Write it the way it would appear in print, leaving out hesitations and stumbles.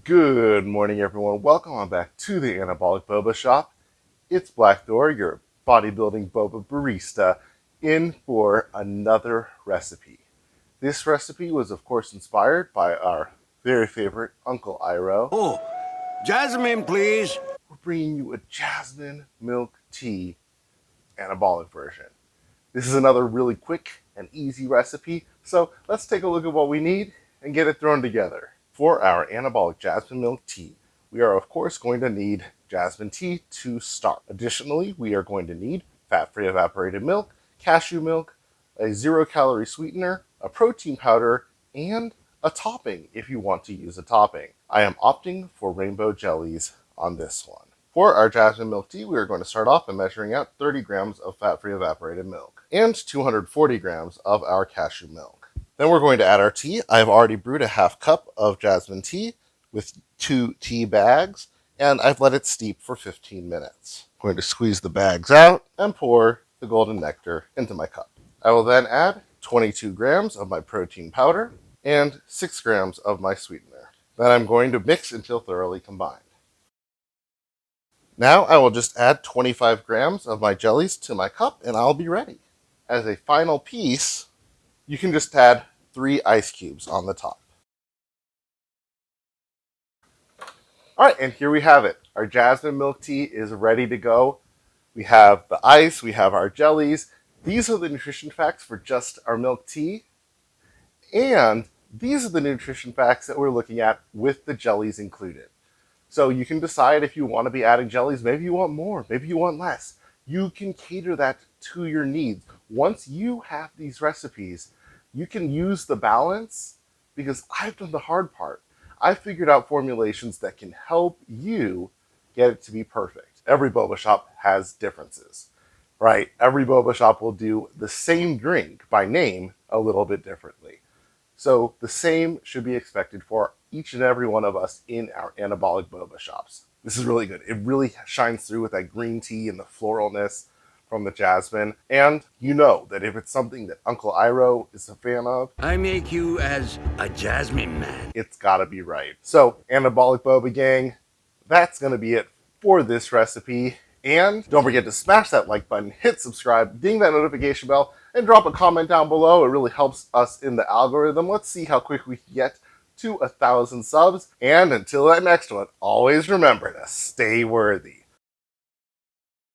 Good morning, everyone. Welcome on back to the Anabolic Boba Shop. It's Black Door, your bodybuilding boba barista, in for another recipe. This recipe was, of course, inspired by our very favorite Uncle Iroh. Oh, Jasmine, please. We're bringing you a jasmine milk tea anabolic version. This is another really quick and easy recipe, so let's take a look at what we need and get it thrown together. For our anabolic jasmine milk tea, we are of course going to need jasmine tea to start. Additionally, we are going to need fat-free evaporated milk, cashew milk, a 0-calorie sweetener, a protein powder, and a topping if you want to use a topping. I am opting for Rainbow Jellies on this one. For our jasmine milk tea, we are going to start off by measuring out 30 grams of fat-free evaporated milk and 240 grams of our cashew milk. Then we're going to add our tea. I have already brewed a half cup of jasmine tea with 2 tea bags, and I've let it steep for 15 minutes. I'm going to squeeze the bags out and pour the golden nectar into my cup. I will then add 22 grams of my protein powder and 6 grams of my sweetener. Then I'm going to mix until thoroughly combined. Now I will just add 25 grams of my jellies to my cup and I'll be ready. As a final piece, you can just add 3 ice cubes on the top. Alright, and here we have it. Our jasmine milk tea is ready to go. We have the ice, we have our jellies. These are the nutrition facts for just our milk tea. And these are the nutrition facts that we're looking at with the jellies included. So you can decide if you want to be adding jellies. Maybe you want more, maybe you want less. You can cater that to your needs. Once you have these recipes, you can use the balance because I've done the hard part. I've figured out formulations that can help you get it to be perfect. Every boba shop has differences, right? Every boba shop will do the same drink by name a little bit differently. So the same should be expected for each and every one of us in our anabolic boba shops. This is really good. It really shines through with that green tea and the floralness from the jasmine. And you know that if it's something that Uncle Iroh is a fan of, I make you as a Jasmine man. it's gotta be right. So, anabolic boba gang, that's gonna be it for this recipe. And don't forget to smash that like button, hit subscribe, ding that notification bell, and drop a comment down below. It really helps us in the algorithm. Let's see how quick we can get to 1,000 subs. And until that next one, always remember to stay worthy.